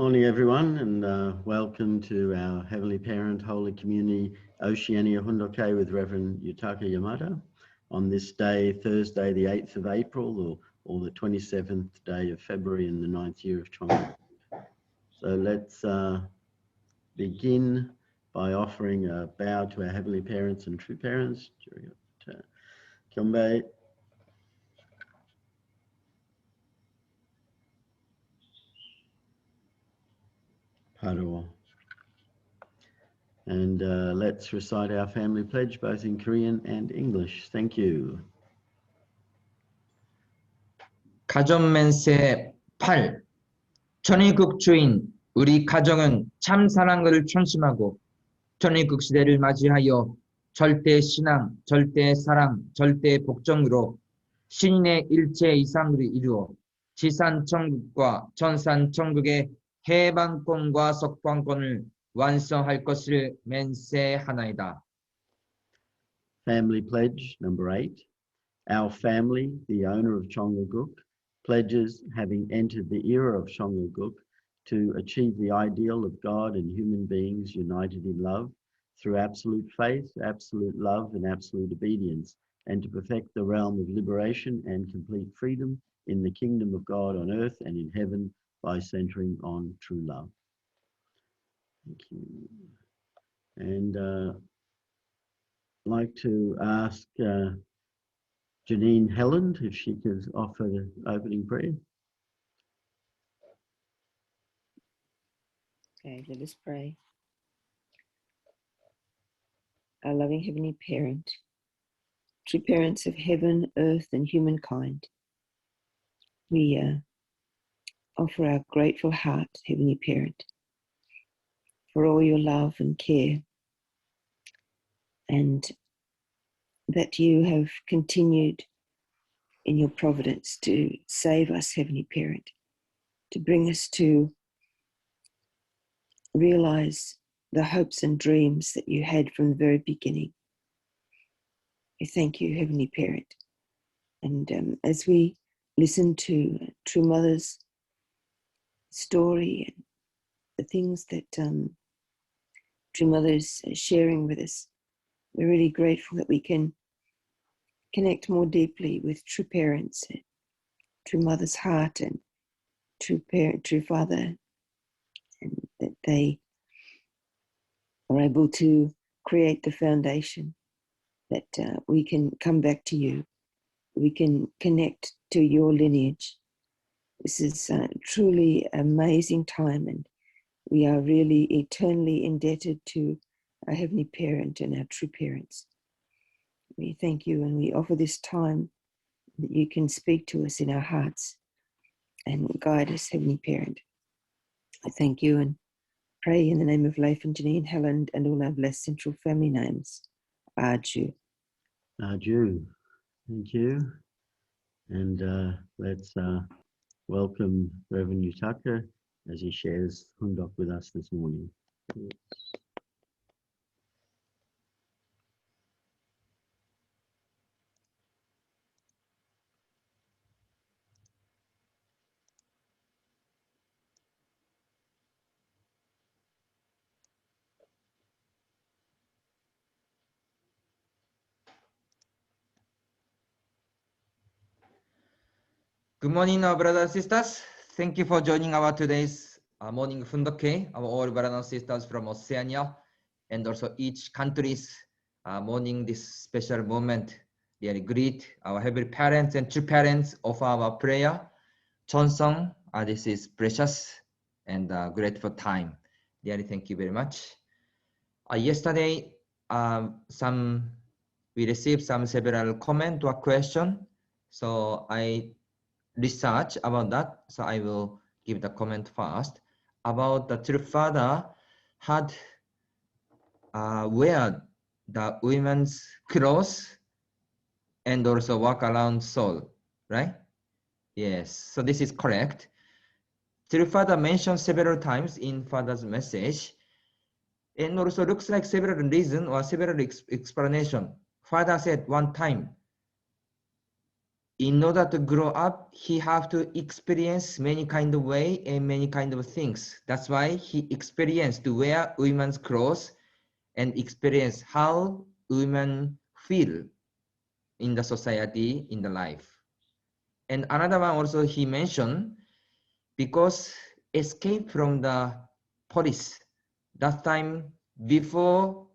Morning, everyone, and welcome to our Heavenly Parent Holy Community Oceania Hundoke with Reverend Yutaka Yamada on this day, Thursday, the 8th of April, or the 27th day of February in the 9th year of Chong. So let's begin by offering a bow to our Heavenly Parents and True Parents. Kyombe. Padawa. And let's recite our family pledge both in Korean and English. Thank you. 가정맨세 8. 천의국 주인 우리 가정은 참 사랑을 충심하고 천의국 시대를 맞이하여 절대 신앙, 절대 사랑, 절대 복종으로 신인의 일체 이상을 이루어 지산 천국과 전산 천국의 해방권과 석방권을 완성할 것을 맹세하나이다. Family pledge number 8. Our family, the owner of Chongguk, pledges, having entered the era of Chongguk, to achieve the ideal of God and human beings united in love through absolute faith, absolute love, and absolute obedience, and to perfect the realm of liberation and complete freedom in the kingdom of God on earth and in heaven by centering on true love. Thank you. And I'd like to ask Janine Helland if she could offer the opening prayer. Okay, let us pray. Our loving Heavenly Parent, true parents of heaven, earth, and humankind, we offer our grateful heart, Heavenly Parent, for all your love and care, and that you have continued in your providence to save us, Heavenly Parent, to bring us to realize the hopes and dreams that you had from the very beginning. We thank you, Heavenly Parent. And as we listen to True Mother's story and the things that True Mother is sharing with us, we're really grateful that we can connect more deeply with True Parents, True Mother's heart, and True Parent, True Father, and that they are able to create the foundation that we can come back to you. We can connect to your lineage. This is truly amazing time, and we are really eternally indebted to our Heavenly Parent and our true parents. We thank you, and we offer this time that you can speak to us in our hearts and guide us, Heavenly Parent. I thank you and pray in the name of Leif and Janine Helland and all our blessed central family names. Adieu. Adieu. Thank you. And let's welcome Reverend Yutaka as he shares Hundok with us this morning. Good morning, our brothers and sisters. Thank you for joining our today's morning fundoke, our all brothers and sisters from Oceania, and also each country's morning this special moment. Really greet our heavenly parents and true parents of our prayer. Chonsong, this is precious and grateful time. Really, thank you very much. Yesterday, we received several comment or question, so I research about that, so I will give the comment first. About the True Father had wear the women's clothes and also walk around soul, right? Yes, so this is correct. True Father mentioned several times in Father's message, and also looks like several reasons or several explanation. Father said one time, in order to grow up, he have to experience many kind of way and many kind of things. That's why he experienced to wear women's clothes and experience how women feel in the society, in the life. And another one also he mentioned, because escape from the police, that time before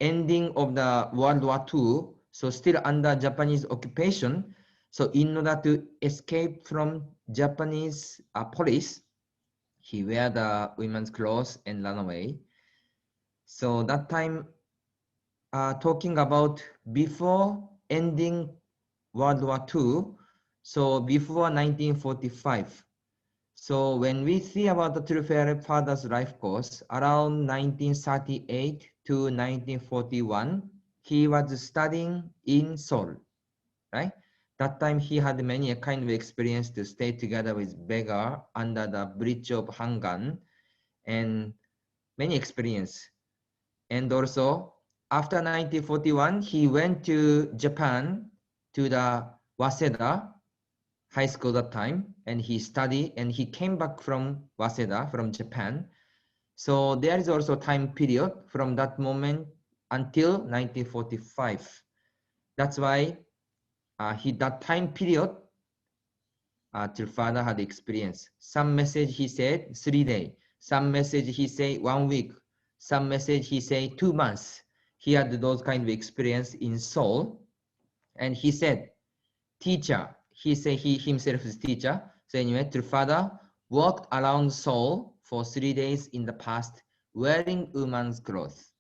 ending of the World War II, so still under Japanese occupation. So in order to escape from Japanese police, he wear the women's clothes and run away. So that time, talking about before ending World War II, so before 1945. So when we see about the True Father's life course, around 1938 to 1941, he was studying in Seoul, right? That time he had many kind of experience to stay together with beggar under the bridge of Hangan, and many experience. And also after 1941, he went to Japan to the Waseda high school that time, and he studied, and he came back from Waseda, from Japan. So there is also time period from that moment until 1945. That's why that time period, till father had experience. Some message he said 3 days, some message he say 1 week, some message he say 2 months. He had those kind of experience in Seoul, and he said, teacher, he said he himself is teacher. So anyway, till father walked around Seoul for 3 days in the past wearing woman's clothes.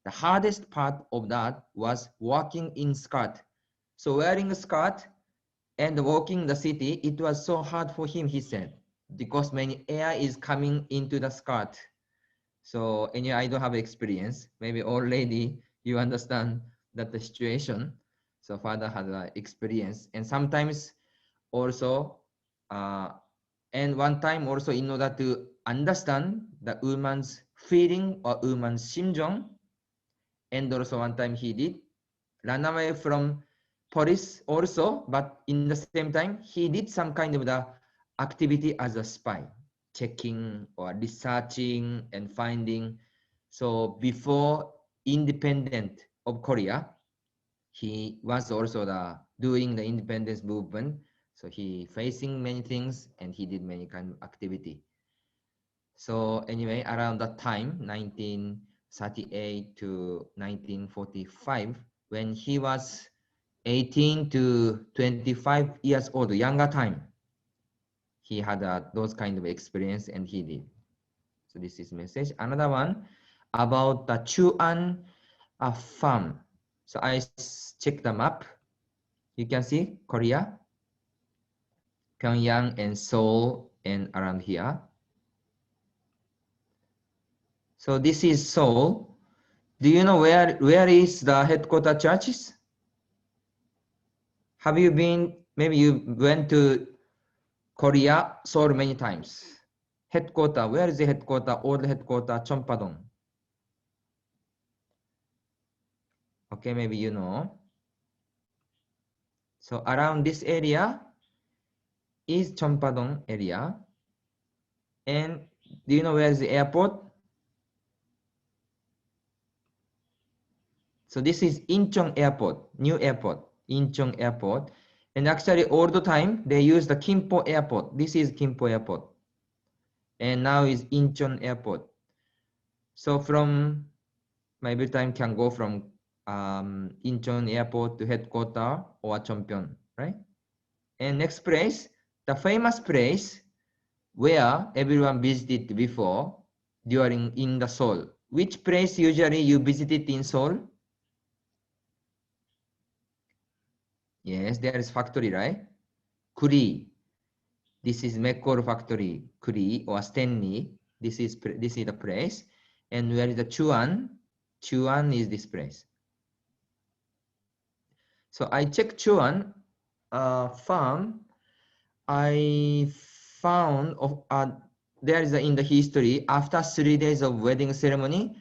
The hardest part of that was walking in skirt. So wearing a skirt and walking the city, it was so hard for him, he said, because many air is coming into the skirt. So anyway, I don't have experience. Maybe old lady, you understand that the situation. So father had experience, and sometimes also, and one time also, in order to understand the woman's feeling or woman's 심정, and also one time he did run away from police also, but in the same time he did some kind of the activity as a spy, checking or researching and finding. So before independent of Korea, he was also doing the independence movement. So he facing many things, and he did many kind of activity. So anyway, around that time, 1938 to 1945, when he was 18 to 25 years old, younger time, he had those kind of experience, and he did. So this is message. Another one about the Chuan farm. So I checked the map. You can see Korea, Pyongyang and Seoul, and around here. So this is Seoul. Do you know where is the headquarter churches? Have you been, maybe you went to Korea, Seoul many times. Headquarter, where is the headquarter? Old headquarter, Chonpadong. Okay, maybe you know. So around this area is Chonpadong area. And do you know where is the airport? So this is Incheon Airport, new airport, Incheon Airport. And actually all the time they use the Kimpo Airport. This is Kimpo Airport. And now is Incheon Airport. So from every time can go from Incheon Airport to headquarters or Cheonpyeon, right? And next place, the famous place where everyone visited before in the Seoul. Which place usually you visited in Seoul? Yes, there is factory, right? Kuri. This is Mekor factory, Kuri or Stanley. This is the place. And where is the Chuan? Chuan is this place. So I checked Chuan farm. I found there is in the history, after 3 days of wedding ceremony,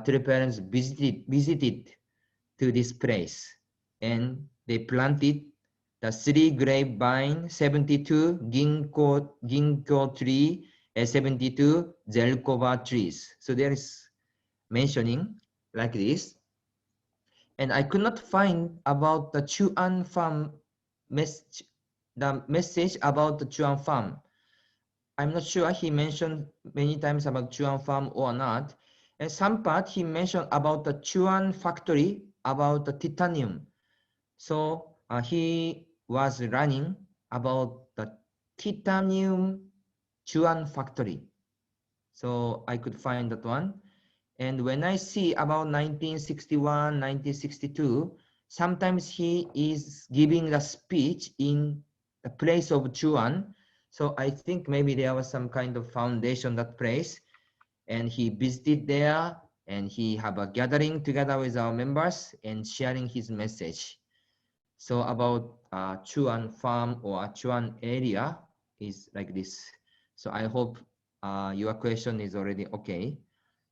three parents visited to this place, and they planted the 3 grapevine, 72 ginkgo tree, 72 zelkova trees. So there is mentioning like this. And I could not find about the Chuan farm message, the message about the Chuan farm. I'm not sure he mentioned many times about Chuan farm or not. And some part he mentioned about the Chuan factory, about the titanium. So he was running about the titanium Chuan factory. So I could find that one. And when I see about 1961, 1962, sometimes he is giving a speech in the place of Chuan. So I think maybe there was some kind of foundation that place, and he visited there, and he have a gathering together with our members and sharing his message. So about Chuan farm or Chuan area is like this. So I hope your question is already okay.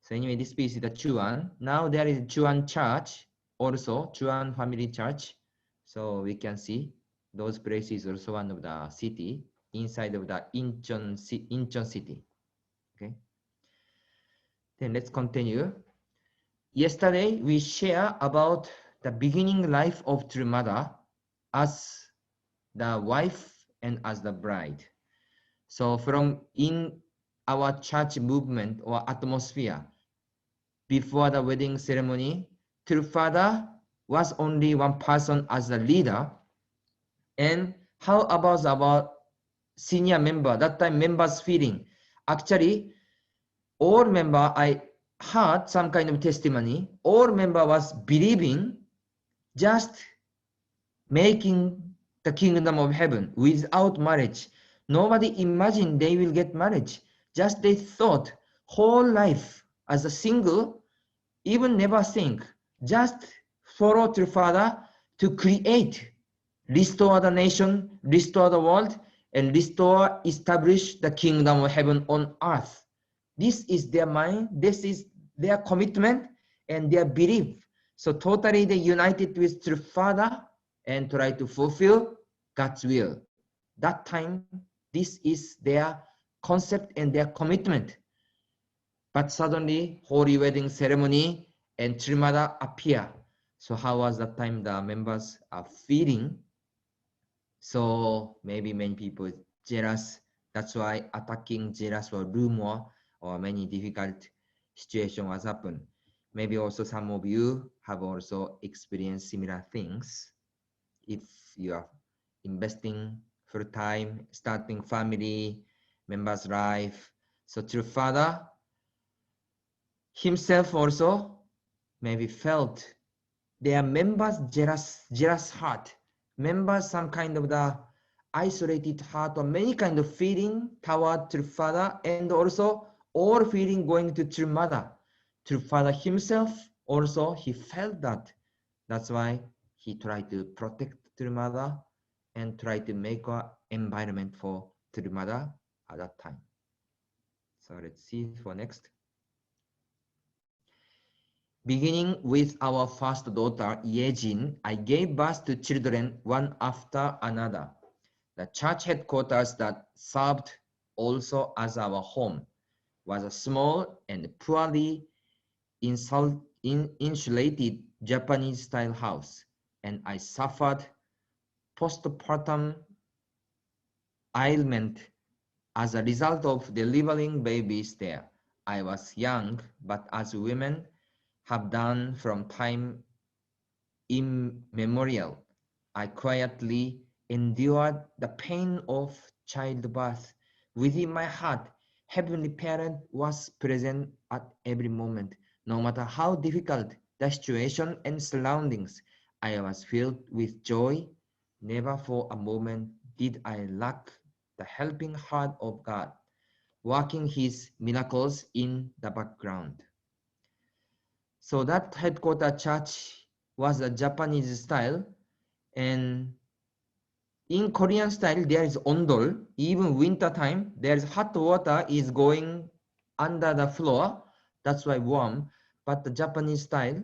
So anyway, this piece is the Chuan. Now there is Chuan Church, also Chuan Family Church. So we can see those places also one of the city inside of the Incheon city. Okay. Then let's continue. Yesterday we share about the beginning life of True Mother as the wife and as the bride. So from in our church movement or atmosphere, before the wedding ceremony, True Father was only one person as a leader. And how about our senior member, that time members feeling? Actually, all member, I heard some kind of testimony, all member was believing just making the kingdom of heaven without marriage. Nobody imagined they will get marriage. Just they thought whole life as a single, even never think, just follow True Father to create, restore the nation, restore the world, and restore, establish the kingdom of heaven on earth. This is their mind, this is their commitment and their belief. So totally they united with True Father and try to fulfill God's will. That time, this is their concept and their commitment. But suddenly, holy wedding ceremony and True Mother appear. So how was that time the members are feeling? So maybe many people jealous. That's why attacking, jealous, or rumor, or many difficult situation has happened. Maybe also some of you have also experienced similar things. If you are investing full time, starting family, members' life. So True Father himself also maybe felt their members jealous heart, members some kind of the isolated heart or many kind of feeling toward True Father, and also all feeling going to True Mother. True Father himself also he felt that. That's why he tried to protect True Mother and try to make an environment for True Mother at that time. So let's see for next. Beginning with our first daughter, Yejin, I gave birth to children one after another. The church headquarters that served also as our home was a small and poorly insulated Japanese-style house, and I suffered postpartum ailment as a result of delivering babies there. I was young, but as women have done from time immemorial, I quietly endured the pain of childbirth. Within my heart, Heavenly Parent was present at every moment. No matter how difficult the situation and surroundings, I was filled with joy. Never for a moment did I lack the helping heart of God, working His miracles in the background. So that headquarter church was a Japanese style, and in Korean style there is ondol. Even winter time there is hot water is going under the floor, that's why warm. But the Japanese style,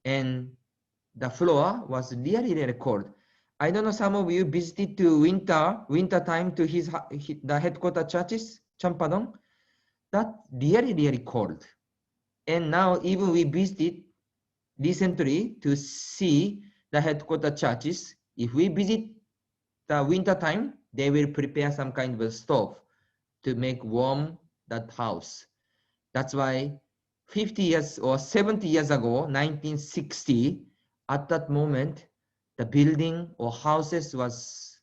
and the floor was really cold. I don't know, some of you visited to winter time to the headquarter churches, Champadong. That really cold. And now even we visited recently to see the headquarter churches. If we visit the winter time, they will prepare some kind of a stove to make warm that house. That's why 50 years or 70 years ago, 1960, at that moment, the building or houses was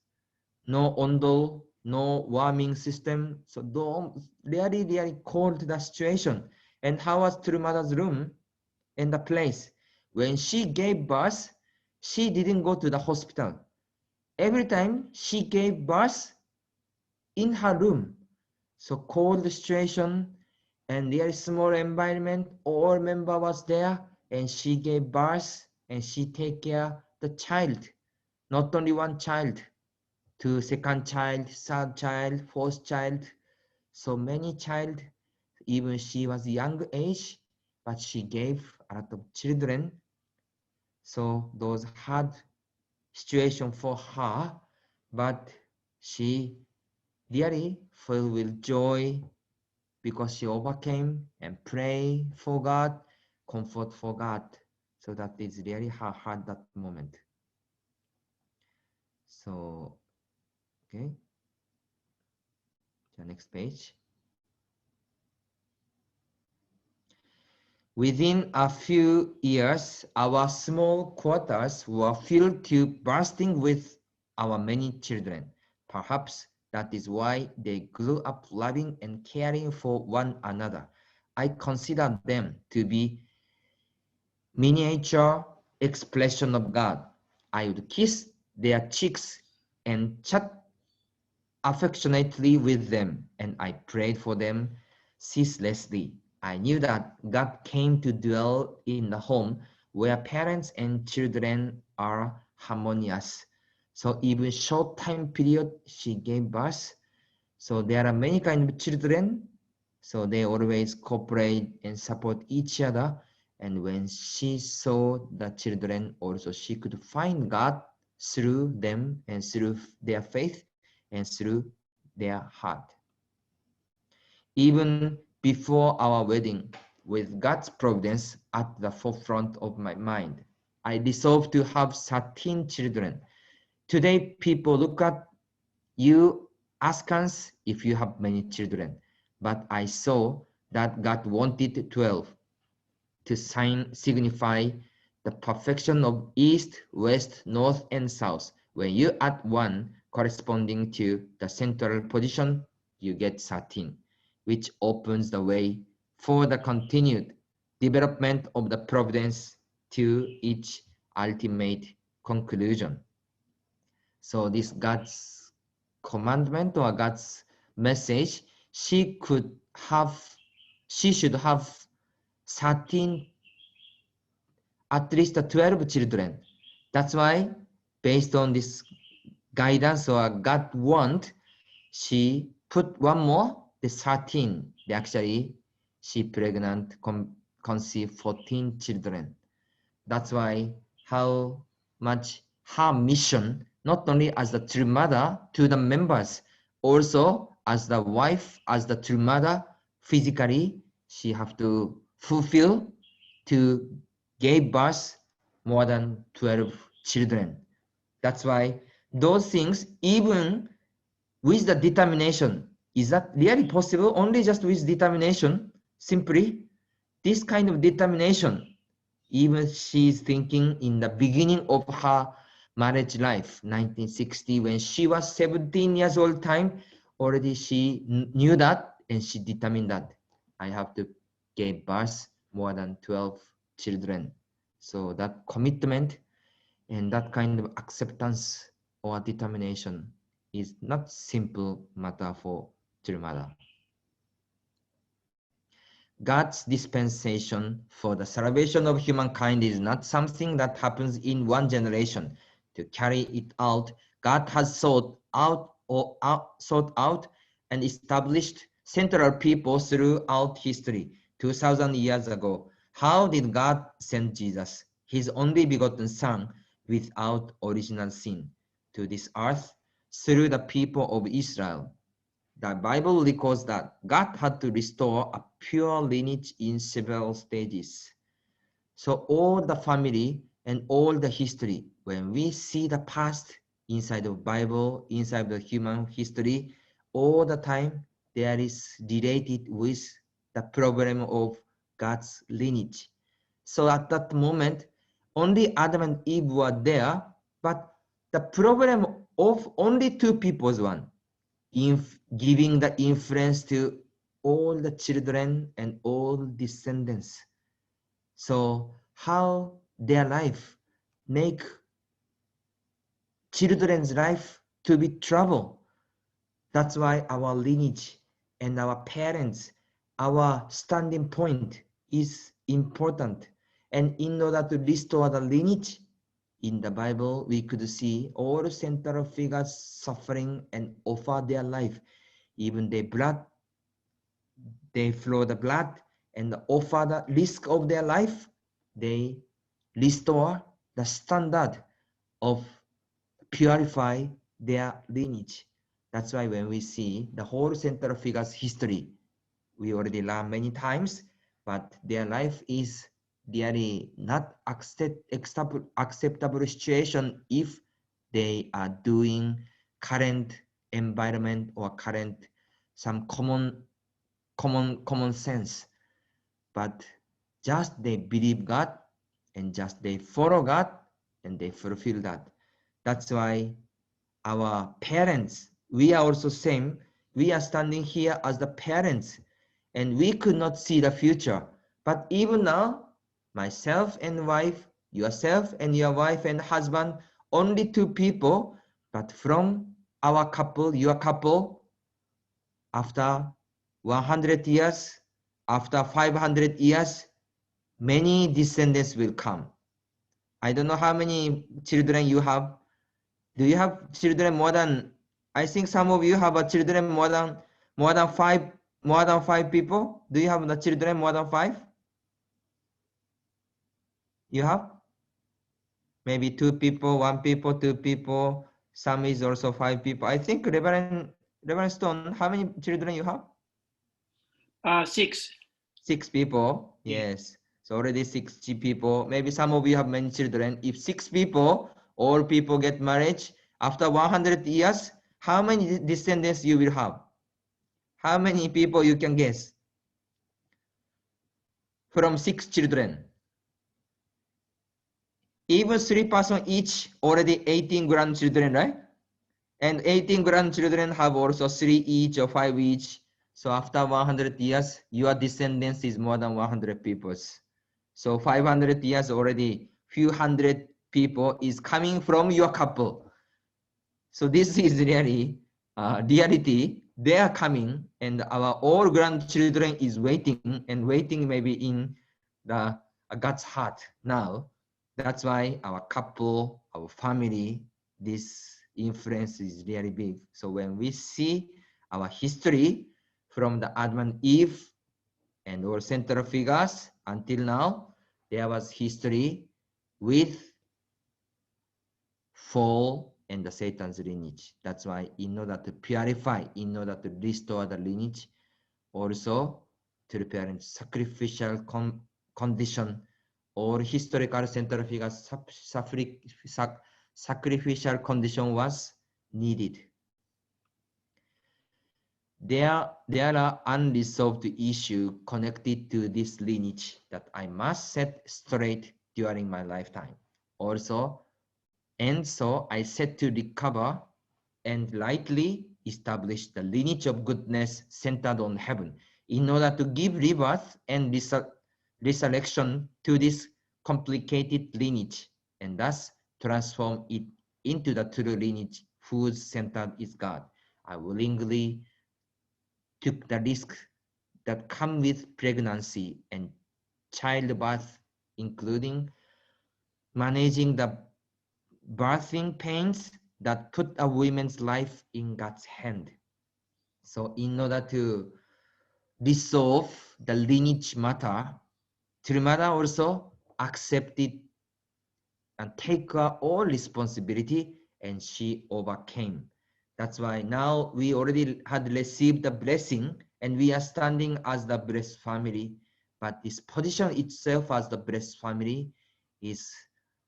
no ondo, no warming system. So really cold the situation. And how was Trumada's room in the place? When she gave birth, she didn't go to the hospital. Every time she gave birth in her room. So cold situation and very small environment, all member was there and she gave birth and she take care the child, not only one child, to second child, third child, fourth child, so many child, even she was young age, but she gave a lot of children. So those hard situation for her, but she really filled with joy because she overcame and pray for God, comfort for God. So that is really hard that moment. So, okay. The next page. Within a few years, our small quarters were filled to bursting with our many children. Perhaps that is why they grew up loving and caring for one another. I consider them to be miniature expression of God. I would kiss their cheeks and chat affectionately with them, and I prayed for them ceaselessly. I knew that God came to dwell in the home where parents and children are harmonious. So even short time period she gave birth. So there are many kinds of children. So they always cooperate and support each other. And when she saw the children also, she could find God through them and through their faith and through their heart. Even before our wedding, with God's providence at the forefront of my mind, I resolved to have 13 children. Today, people look at you, ask us if you have many children, but I saw that God wanted 12 to signify the perfection of east, west, north, and south. When you add one corresponding to the central position, you get 13, which opens the way for the continued development of the providence to its ultimate conclusion. So this God's commandment or God's message, she should have 13, at least 12 children. That's why, based on this guidance or God want, she put one more, the 13. Actually, she pregnant, conceived 14 children. That's why how much her mission, not only as the true mother to the members, also as the wife, as the true mother, physically, she have to fulfill to give birth more than 12 children. That's why those things, even with the determination, is that really possible? Only just with determination, simply, this kind of determination, even she's thinking in the beginning of her marriage life, 1960, when she was 17 years old time, already she knew that and she determined that I have to give birth more than 12 children. So that commitment and that kind of acceptance or determination is not simple matter for Tirumada. God's dispensation for the salvation of humankind is not something that happens in one generation. To carry it out, God has sought out and established central people throughout history. 2,000 years ago, how did God send Jesus, his only begotten Son, without original sin? to this earth through the people of Israel. The Bible records that God had to restore a pure lineage in several stages. So all the family and all the history, when we see the past inside the Bible, inside the human history, all the time there is related with the problem of God's lineage. So at that moment, only Adam and Eve were there, but the problem of only two people was one, giving the influence to all the children and all descendants. So how their life make children's life to be trouble. That's why our lineage and our parents, our standing point is important. And in order to restore the lineage, in the Bible, we could see all central figures suffering and offer their life. Even their blood, they flow the blood and offer the risk of their life. They restore the standard of purify their lineage. That's why when we see the whole central figures history, we already learned many times, but their life is really not acceptable situation if they are doing current environment or current some common sense. But just they believe God and just they follow God and they fulfill that. That's why our parents, we are also same. We are standing here as the parents and we could not see the future. But even now, myself and wife, yourself and your wife and husband, only two people, but from our couple, your couple, after 100 years, after 500 years, many descendants will come. I don't know how many children you have. Do you have children more than, I think some of you have a children more than five people? Do you have the children more than 5? You have? Maybe 2 people, 1 people, 2 people. Some is also 5 people. I think Reverend Stone, how many children you have? 6. 6 people. Yes. So already 60 people. Maybe some of you have many children. If 6 people, all people get married, after 100 years, how many descendants you will have? How many people you can guess? From 6 children. Even 3 persons each, already 18 grandchildren, right? And 18 grandchildren have also 3 each or 5 each. So after 100 years, your descendants is more than 100 people. So 500 years already, few hundred people is coming from your couple. So this is really reality. They are coming, and our all grandchildren is waiting and waiting maybe in the God's heart now. That's why our couple, our family, this influence is really big. So when we see our history from the Adam and Eve and all central figures until now, there was history with fall and the Satan's lineage. That's why in order to purify, in order to restore the lineage, also to prepare sacrificial condition or historical central figures sacrificial condition was needed. There are unresolved issues connected to this lineage that I must set straight during my lifetime. Also, and so I set to recover and lightly establish the lineage of goodness centered on heaven in order to give rebirth and resurrection to this complicated lineage and thus transform it into the true lineage whose center is God. I willingly took the risk that come with pregnancy and childbirth, including managing the birthing pains that put a woman's life in God's hand. So in order to resolve the lineage matter, Trimada also accepted and take all responsibility and she overcame. That's why now we already had received the blessing and we are standing as the blessed family. But this position itself as the blessed family is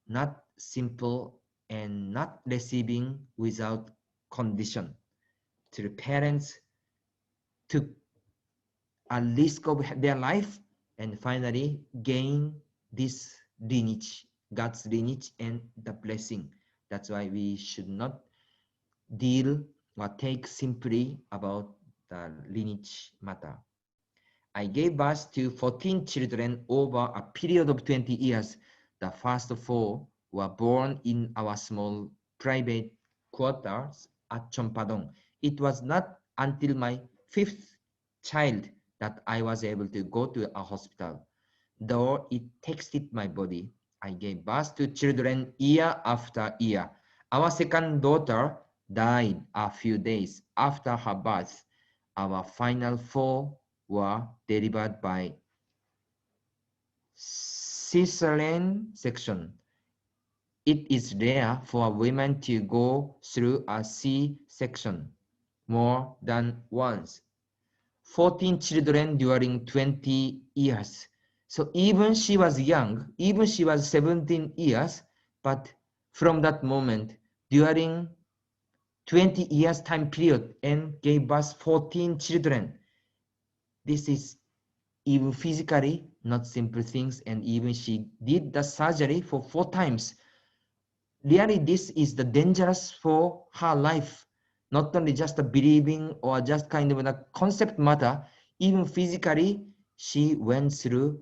not simple and not receiving without condition. To the parents took a risk of their life and finally gain this lineage, God's lineage and the blessing. That's why we should not deal or take simply about the lineage matter. I gave birth to 14 children over a period of 20 years. The first 4 were born in our small private quarters at Chompadong. It was not until my 5th child that I was able to go to a hospital. Though it taxed my body, I gave birth to children year after year. Our second daughter died a few days after her birth. Our final 4 were delivered by cesarean section. It is rare for a woman to go through a C-section more than once. 14 children during 20 years. So even she was young, even she was 17 years, but from that moment, during 20 years time period and gave birth 14 children. This is even physically not simple things, and even she did the surgery for 4 times. Really, this is the dangerous for her life. Not only just the believing or just kind of a concept matter, even physically, she went through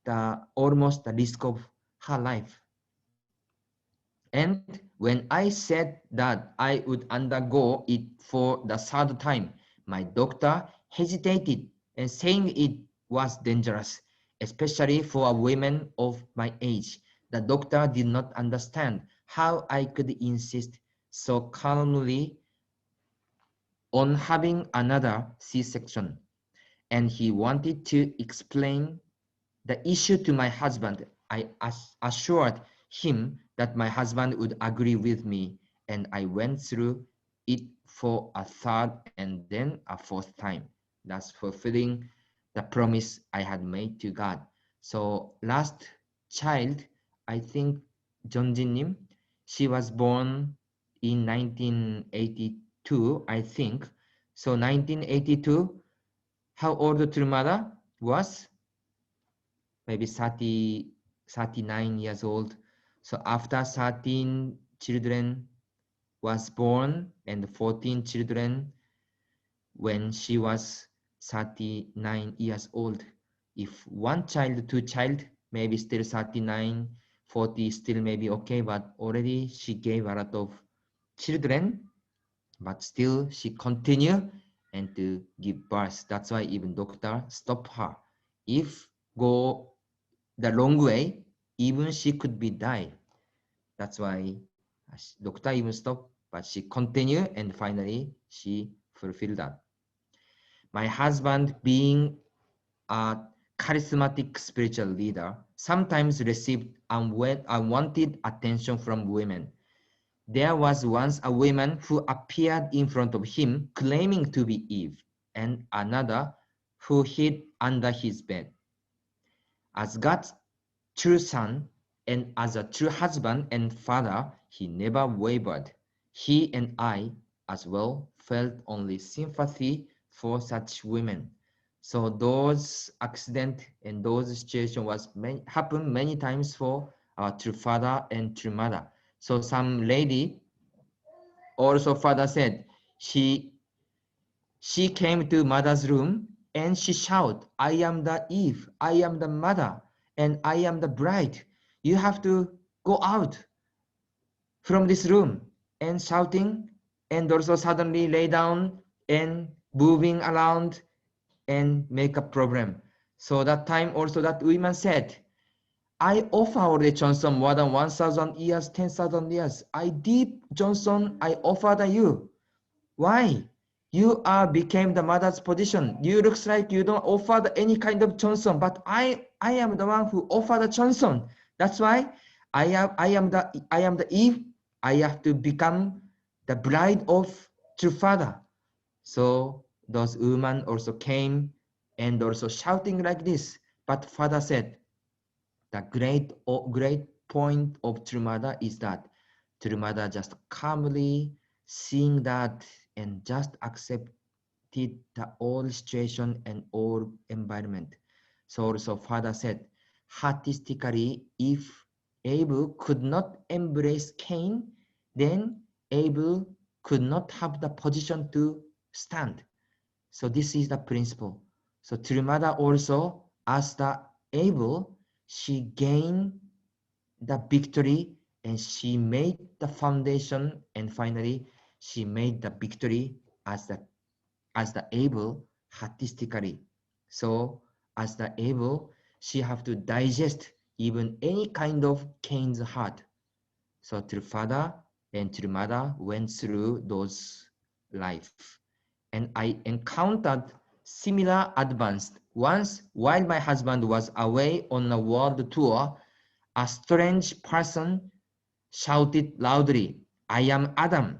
the almost the risk of her life. And when I said that I would undergo it for the 3rd time, my doctor hesitated and saying it was dangerous, especially for a woman of my age. The doctor did not understand how I could insist so calmly on having another C-section, and he wanted to explain the issue to my husband. I assured him that my husband would agree with me, and I went through it for a 3rd and then a 4th time. That's fulfilling the promise I had made to God. So last child, I think Jeonjin-nim, she was born in 1982, I think. So 1982, how old the mother was? Maybe 39 years old. So after 13 children was born and 14 children when she was 39 years old. If 1 child, 2 child, maybe still 39, 40 still maybe okay, but already she gave a lot of children, but still she continue and to give birth. That's why even doctor stop her. If go the long way, even she could be die. That's why doctor even stopped, but she continued and finally she fulfilled that. My husband, being a charismatic spiritual leader, sometimes received unwanted attention from women. There was once a woman who appeared in front of him claiming to be Eve, and another who hid under his bed. As God's true son and as a true husband and father, he never wavered. He and I as well felt only sympathy for such women. So those accidents and those situations happened many times for our true father and true mother. So some lady, also father said, she came to mother's room and she shouted, I am the Eve, I am the mother, and I am the bride. You have to go out from this room, and shouting, and also suddenly lay down and moving around and make a problem. So that time also that woman said, I offer already Johnson more than 1,000 years, 10,000 years. I did Johnson, I offered you. Why? You became the mother's position. You looks like you don't offer any kind of Johnson, but I am the one who offered the Johnson. That's why I am the Eve, I have to become the bride of true father. So those women also came and also shouting like this. But father said, the great point of true mother is that true mother just calmly seeing that and just accepted the all situation and all environment. So also father said, artistically, if Abel could not embrace Cain, then Abel could not have the position to stand. So this is the principle. So true mother also, as the Abel, she gained the victory and she made the foundation, and finally she made the victory as the Abel artistically. So as the Abel, she have to digest even any kind of Cain's heart. So true father and true mother went through those life. And I encountered similar advance. Once, while my husband was away on a world tour, a strange person shouted loudly, "I am Adam,"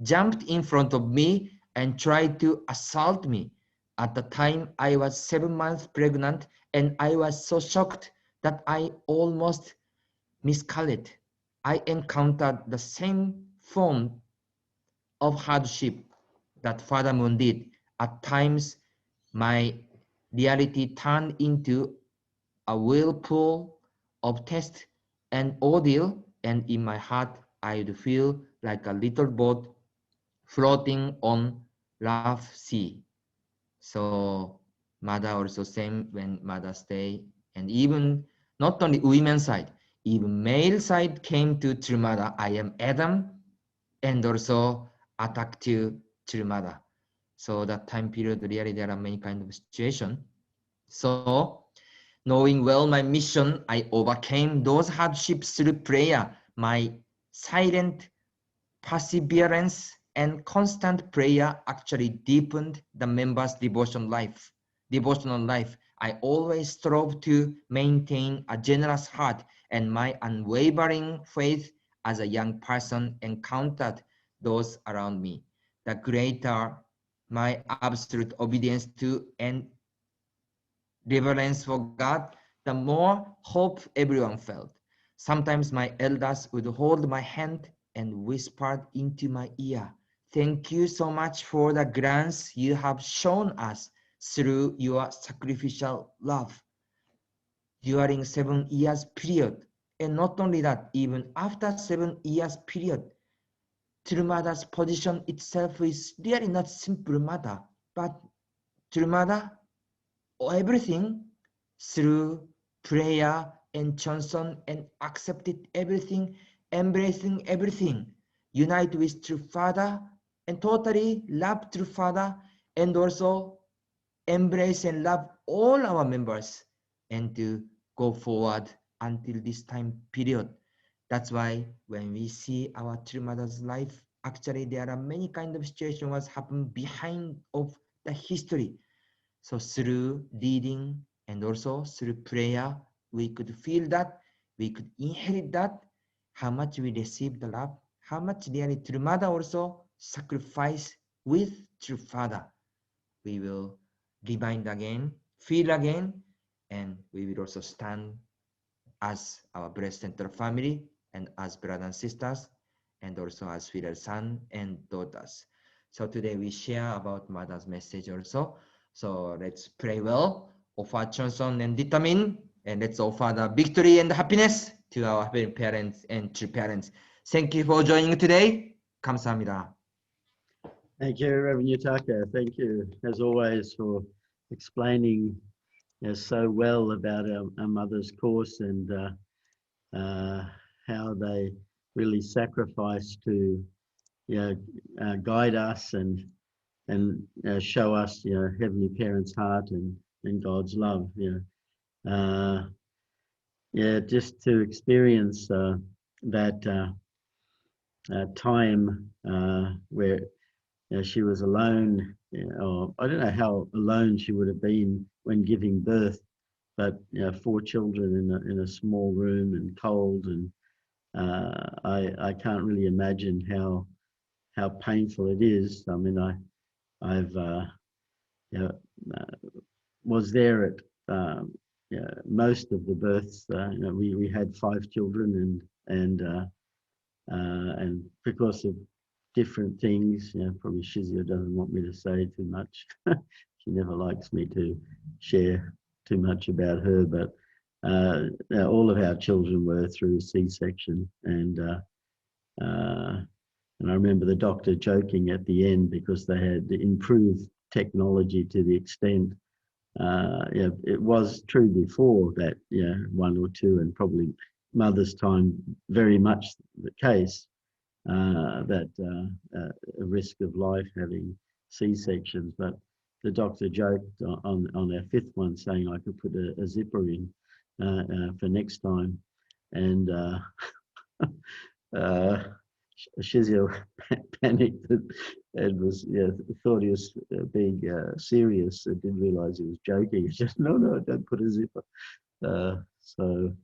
jumped in front of me and tried to assault me. At the time, I was 7 months pregnant and I was so shocked that I almost miscarried. I encountered the same form of hardship that Father Moon did. At times, my reality turned into a whirlpool of test and ordeal, and in my heart, I would feel like a little boat floating on rough sea. So mother also same when Mother's Day, and even not only women's side, even male side came to True Mother. I am Adam, and also attack to True Mother. So that time period, really there are many kind of situation. So knowing well my mission, I overcame those hardships through prayer. My silent perseverance and constant prayer actually deepened the members' devotional life. I always strove to maintain a generous heart, and my unwavering faith as a young person encountered those around me. The greater my absolute obedience to and reverence for God, the more hope everyone felt. Sometimes my elders would hold my hand and whispered into my ear, "Thank you so much for the grants you have shown us through your sacrificial love during 7 years period." And not only that, even after 7 years period, True Mother's position itself is really not simple matter, but True Mother, everything through prayer and Johnson, and accepted everything, embracing everything, unite with True Father and totally love True Father, and also embrace and love all our members, and to go forward until this time period. That's why when we see our True Mother's life, actually there are many kind of situations what happened behind of the history. So through reading and also through prayer, we could feel that, we could inherit that, how much we receive the love, how much really True Mother also sacrifice with True Father. We will remind again, feel again, and we will also stand as our breast center family and as brothers and sisters, and also as filial sons and daughters. So today we share about Mother's message also. So let's pray well, offer Johnson and determine, and let's offer the victory and the happiness to our heavenly parents and true parents. Thank you for joining today. 감사합니다. Thank you, Reverend Yutaka. Thank you, as always, for explaining so well about our mother's course and how they really sacrifice to guide us and show us Heavenly Parents' heart and God's love. Just to experience that time where she was alone, or I don't know how alone she would have been when giving birth, but 4 children in a small room and cold, and I can't really imagine how painful it is. I mean, I've you know, was there at most of the births. You know, we had 5 children, and because of different things, you know, probably Shizia doesn't want me to say too much. She never likes me to share too much about her, but all of our children were through C-section, and I remember the doctor joking at the end because they had improved technology to the extent, it was true before that, 1 or 2, and probably mother's time, very much the case, that a risk of life having C-sections. But the doctor joked on our 5th one, saying I could put a zipper in for next time. And Shizio panicked and was thought he was being serious. I didn't realise he was joking. He said, "No, don't put a zipper." So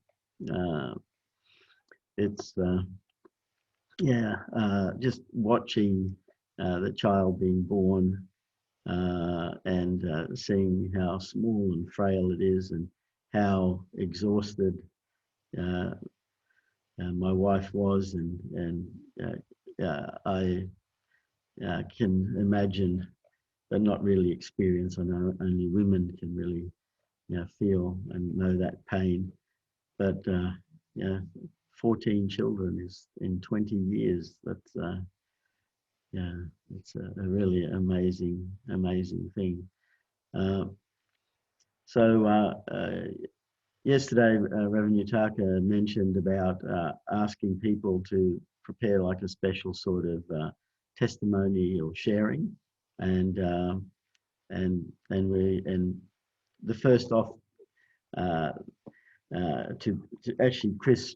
it's just watching the child being born and seeing how small and frail it is, and how exhausted my wife was, and I can imagine, but not really experience. I know only women can really feel and know that pain. But 14 children is in 20 years. That's it's a really amazing thing. Yesterday, Reverend Yutaka mentioned about asking people to prepare like a special sort of testimony or sharing, and the first off to actually Chris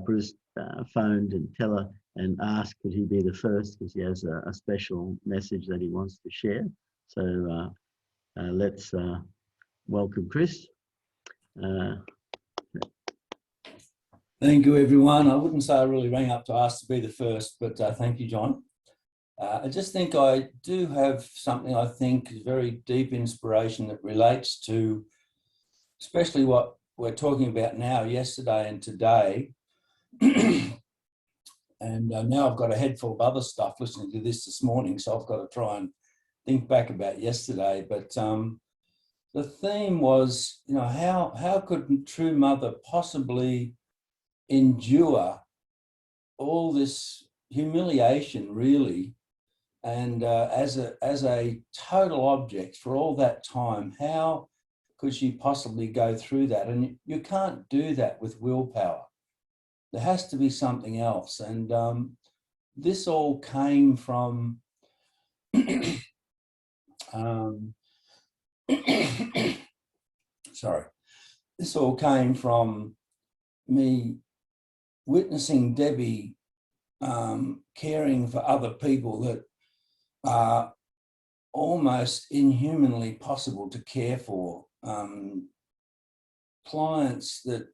Bruce phoned and tell her and asked could he be the first, because he has a special message that he wants to share. So let's welcome Chris. Thank you, everyone. I wouldn't say I really rang up to ask to be the first, but thank you, John. I just think I do have something I think is very deep inspiration that relates to especially what we're talking about now, yesterday and today. And now I've got a head full of other stuff listening to this morning, so I've got to try and think back about yesterday. But the theme was, how could True Mother possibly endure all this humiliation, really, and as a total object for all that time? How could she possibly go through that? And you can't do that with willpower. There has to be something else. And this all came from sorry, this all came from me witnessing Debbie caring for other people that are almost inhumanly possible to care for. Clients that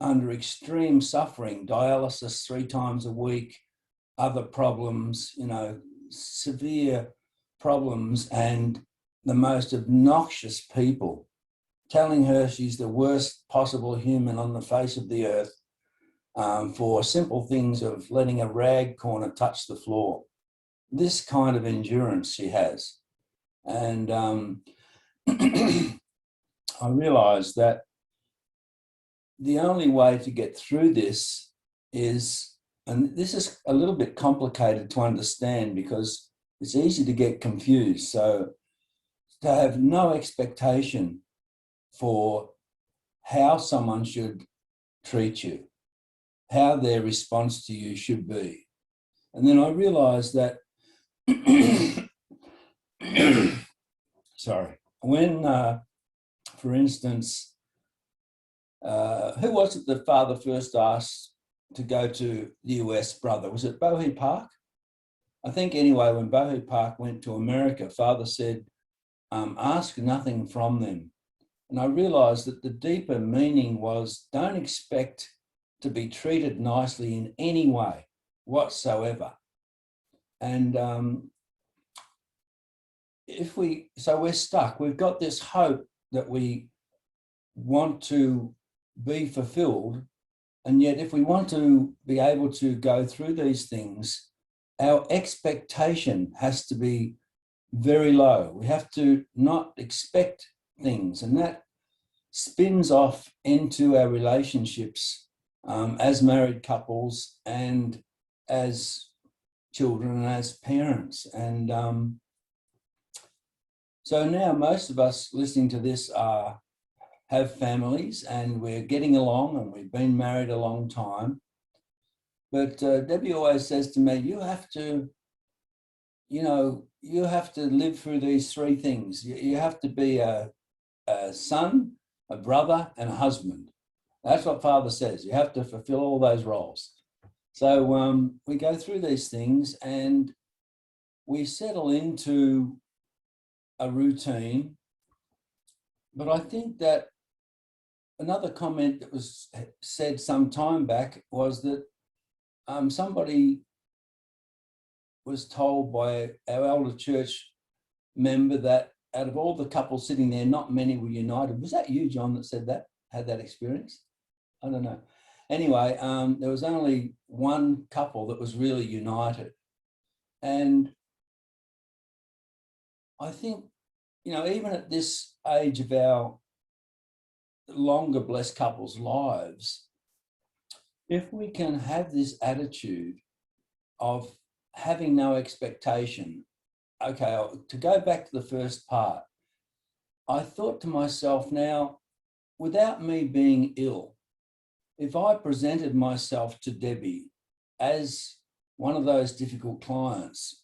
under extreme suffering, dialysis 3 times a week, other problems, severe problems, and the most obnoxious people telling her she's the worst possible human on the face of the earth for simple things of letting a rag corner touch the floor. This kind of endurance she has. And I realized that the only way to get through this is, and this is a little bit complicated to understand because it's easy to get confused. So to have no expectation for how someone should treat you, how their response to you should be. And then I realized that, sorry, when, for instance, who was it that Father first asked to go to the US, brother? Was it Bohe Park? I think anyway, when Bohe Park went to America, Father said, ask nothing from them. And I realized that the deeper meaning was, don't expect to be treated nicely in any way whatsoever. And so we're stuck. We've got this hope that we want to be fulfilled. And yet if we want to be able to go through these things, our expectation has to be very low. We have to not expect things, and that spins off into our relationships as married couples and as children and as parents. And so now most of us listening to this have families, and we're getting along, and we've been married a long time. But Debbie always says to me, you have to live through these three things. You have to be a son, a brother, and a husband. That's what Father says. You have to fulfill all those roles. So we go through these things and we settle into a routine. But I think that another comment that was said some time back was that somebody was told by our elder church member that out of all the couples sitting there, not many were united. Was that you, John, that said that, had that experience? I don't know. Anyway, there was only one couple that was really united. And I think, even at this age of our longer blessed couples' lives, if we can have this attitude of having no expectation. Okay, to go back to the first part, I thought to myself now, without me being ill, if I presented myself to Debbie as one of those difficult clients,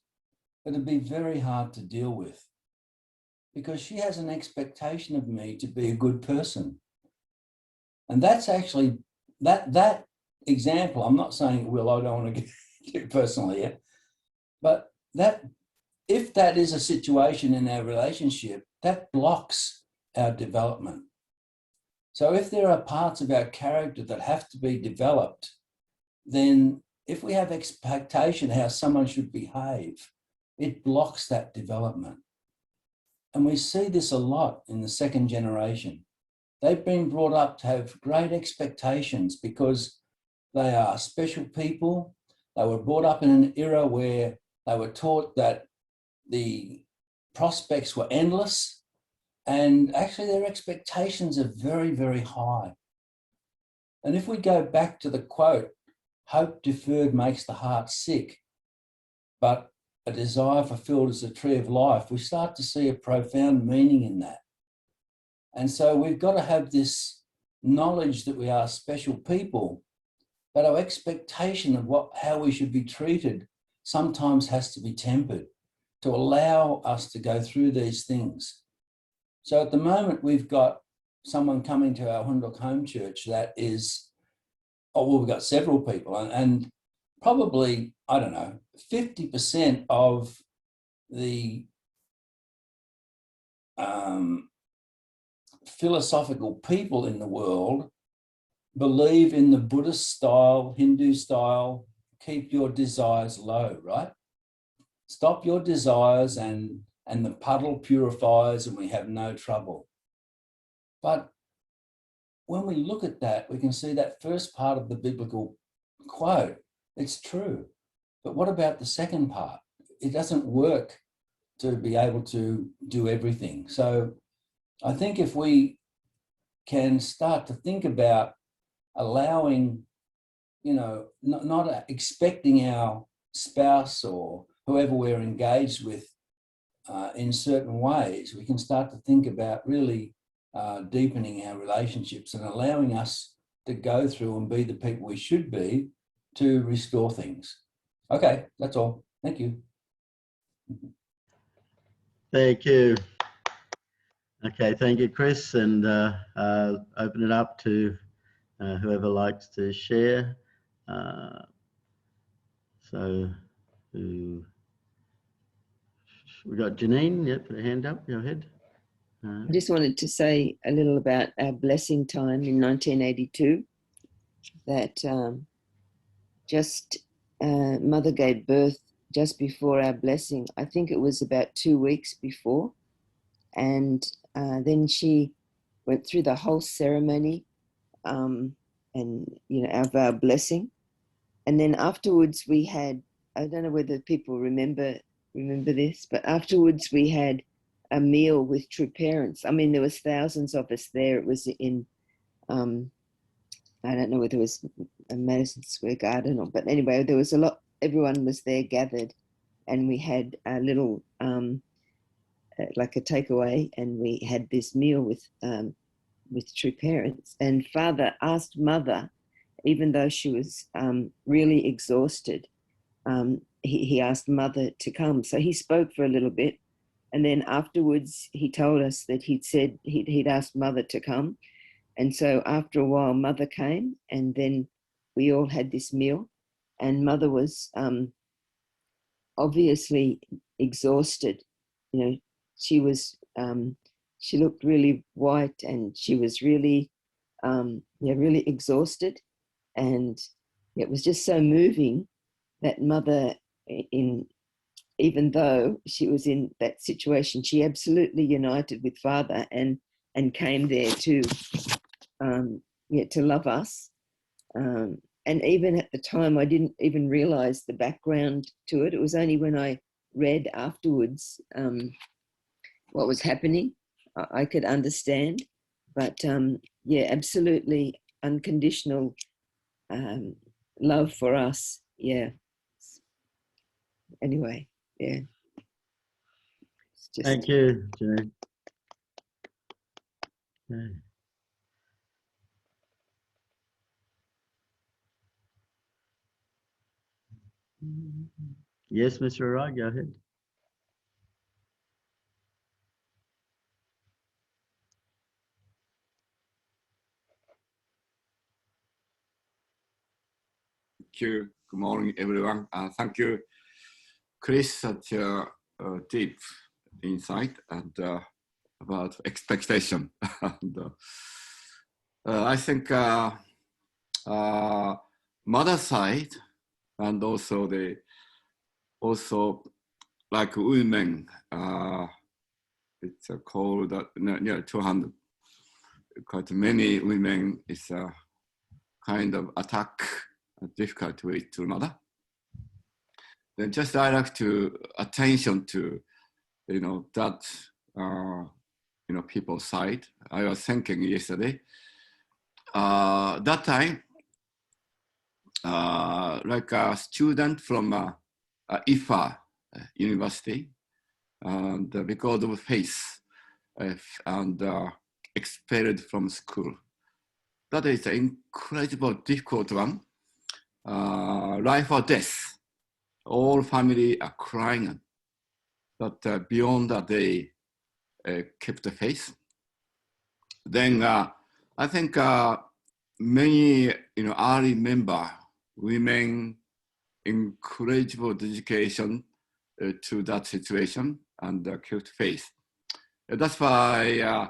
it'd be very hard to deal with because she has an expectation of me to be a good person. And that's actually, that example, I'm not saying it will, I don't want to get too personal here, but that if that is a situation in our relationship, that blocks our development. So if there are parts of our character that have to be developed, then if we have expectation how someone should behave, it blocks that development. And we see this a lot in the second generation. They've been brought up to have great expectations because they are special people. They were brought up in an era where they were taught that the prospects were endless, and actually their expectations are very, very high. And if we go back to the quote, hope deferred makes the heart sick, but a desire fulfilled is a tree of life, we start to see a profound meaning in that. And so we've got to have this knowledge that we are special people, but our expectation of how we should be treated sometimes has to be tempered to allow us to go through these things. So at the moment, we've got someone coming to our Hundok Home Church that is, we've got several people, and probably, 50% of the philosophical people in the world believe in the Buddhist style, Hindu style, keep your desires low, right? Stop your desires and the puddle purifies and we have no trouble. But when we look at that, we can see that first part of the biblical quote, it's true. But what about the second part? It doesn't work to be able to do everything. So I think if we can start to think about allowing, not expecting our spouse or whoever we're engaged with in certain ways, we can start to think about really deepening our relationships and allowing us to go through and be the people we should be to restore things. Okay, that's all. Thank you. Thank you. Okay, thank you, Chris, and open it up to whoever likes to share. So we got Janine, yep, put a hand up, go ahead. I just wanted to say a little about our blessing time in 1982. that mother gave birth just before our blessing. I think it was about 2 weeks before. And then she went through the whole ceremony and, you know, of our blessing. And then afterwards we had, I don't know whether people remember this, but afterwards we had a meal with true parents. I mean, there was thousands of us there. It was in, I don't know whether it was a Madison Square Garden or, but anyway, there was a lot, everyone was there gathered, and we had a little, like a takeaway, and we had this meal with true parents. And Father asked Mother, even though she was really exhausted, he asked Mother to come. So he spoke for a little bit, and then afterwards he told us that he'd asked Mother to come. And so after a while, Mother came, and then we all had this meal, and Mother was obviously exhausted. You know, she was, she looked really white, and she was really, really exhausted. And it was just so moving that Mother, even though she was in that situation, she absolutely united with Father and came there to love us. And even at the time, I didn't even realize the background to it. It was only when I read afterwards what was happening, I could understand. But yeah, absolutely unconditional love for us. Yeah. Anyway, yeah. It's just, Thank you, Jane. Okay. Yes, Mr. Arai, go ahead. Thank you. Good morning, everyone. Thank you, Chris, such a deep insight and about expectation. And, I think mother side and also like women, it's called near 200. Quite many women is a kind of attack. Difficult way to mother. Then just I like to attention to, that, people's side. I was thinking yesterday, that time, like a student from IFA University, and because of faith, and expelled from school. That is an incredible difficult one. Life or death, all family are crying, but beyond that they kept the faith. Then I think many early member women incredible dedication to that situation and kept faith. That's why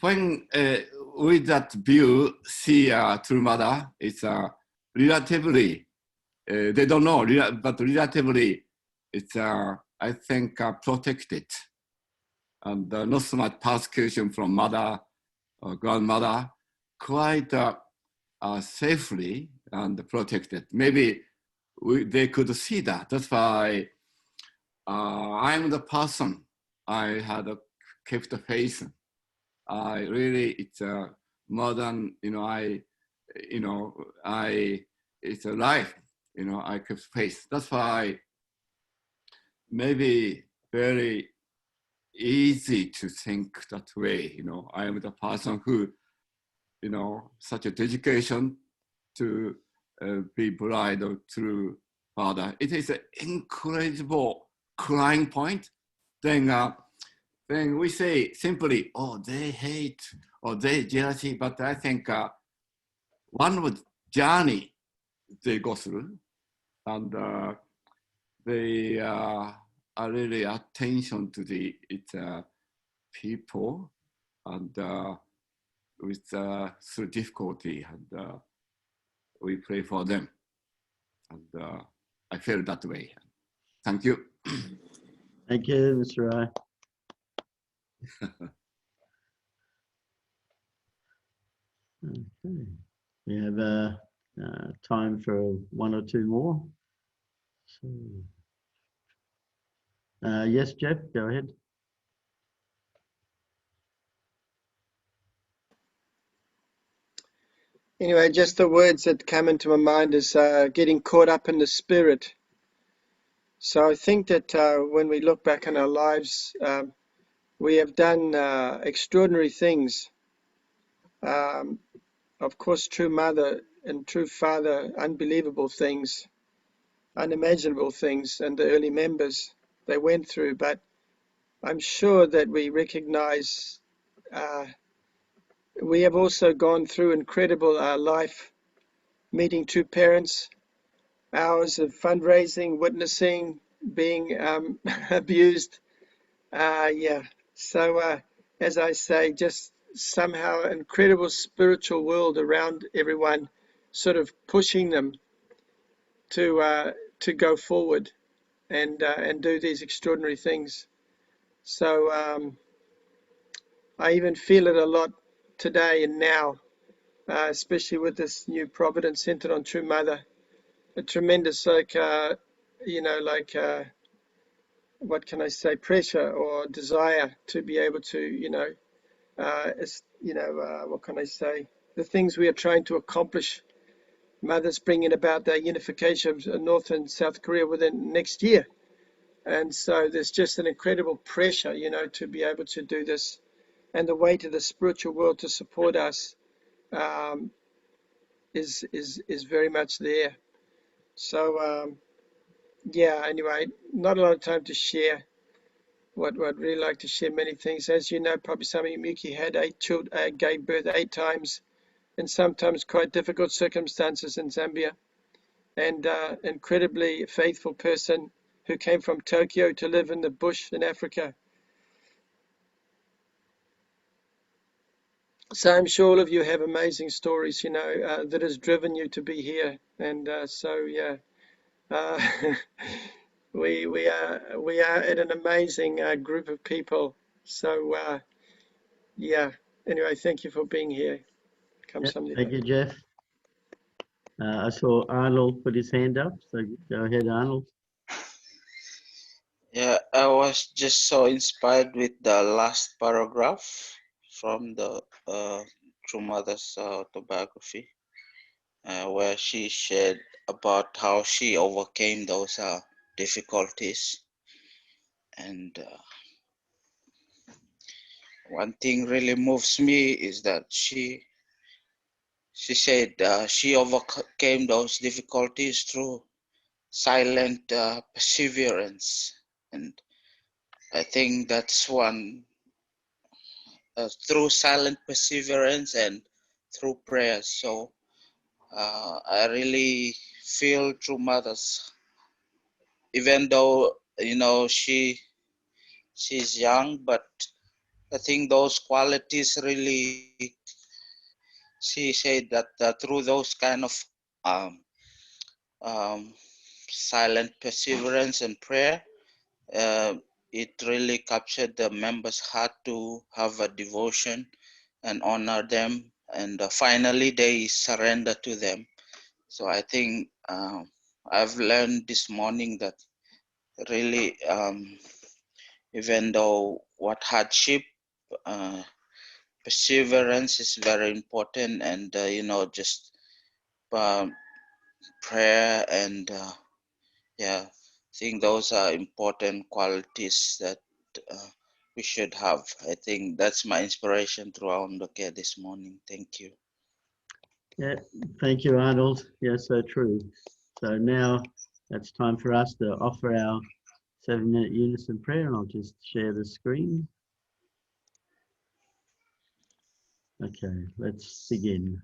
when with that view see true mother, it's relatively, they don't know, but relatively, it's, I think, protected. And not so much persecution from mother or grandmother, quite safely and protected. Maybe they could see that. That's why I'm the person I had kept the faith. I really, it's more than, it's a life, I kept faith. That's why maybe very easy to think that way, I am the person who, such a dedication to be bride of true father. It is an incredible crying point. Then we say simply, oh, they hate or they jealousy, but I think one would journey they go through, and they are really attention to the people, and with through difficulty, and we pray for them. And I feel that way. Thank you. Thank you, Mr. Rai. Okay. We have time for one or two more. So, yes, Jeff, go ahead. Anyway, just the words that come into my mind is getting caught up in the spirit. So I think that when we look back on our lives, we have done extraordinary things. Of course, true mother and true father, unbelievable things, unimaginable things, and the early members they went through. But I'm sure that we recognize we have also gone through incredible life, meeting true parents, hours of fundraising, witnessing, being abused. Yeah. So as I say, just somehow an incredible spiritual world around everyone, sort of pushing them to go forward and do these extraordinary things. So I even feel it a lot today and now, especially with this new Providence centered on True Mother. A tremendous, what can I say, pressure or desire to be able to, what can I say, the things we are trying to accomplish. Mother's bringing about the unification of North and South Korea within next year. And so there's just an incredible pressure, to be able to do this. And the weight of the spiritual world to support us is very much there. So, anyway, not a lot of time to share. What I'd really like to share many things. As you know, probably some of you, Miki had 8 children, gave birth 8 times in sometimes quite difficult circumstances in Zambia. And incredibly faithful person who came from Tokyo to live in the bush in Africa. So I'm sure all of you have amazing stories, that has driven you to be here. And we are at an amazing group of people. So anyway, thank you for being here. Thank you, Jeff. I saw Arnold put his hand up, so go ahead, Arnold. Yeah, I was just so inspired with the last paragraph from the True Mother's autobiography, where she shared about how she overcame those difficulties. And one thing really moves me is that she said she overcame those difficulties through silent perseverance. And I think that's one, through silent perseverance and through prayer. So I really feel True Mother's, even though she's young, but I think those qualities really, she said that through those kind of silent perseverance and prayer, it really captured the members' heart to have a devotion and honor them, and finally they surrender to them. So I think I've learned this morning that really, even though what hardship, perseverance is very important, and just prayer and I think those are important qualities that we should have. I think that's my inspiration throughout the care this morning. Thank you. Yeah, thank you, Arnold. Yeah, so true. So now it's time for us to offer our 7-minute unison prayer, and I'll just share the screen. Okay, let's begin.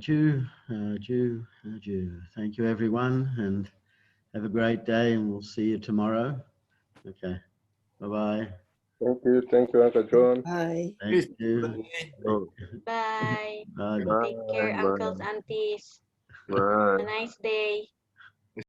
Adieu, adieu, adieu. Thank you, everyone, and have a great day, and we'll see you tomorrow. Okay. Bye-bye. Thank you, Uncle John. Bye. Thank you. Oh, Bye. Bye. bye, Take care, bye, uncles, aunties. bye. Have a nice day.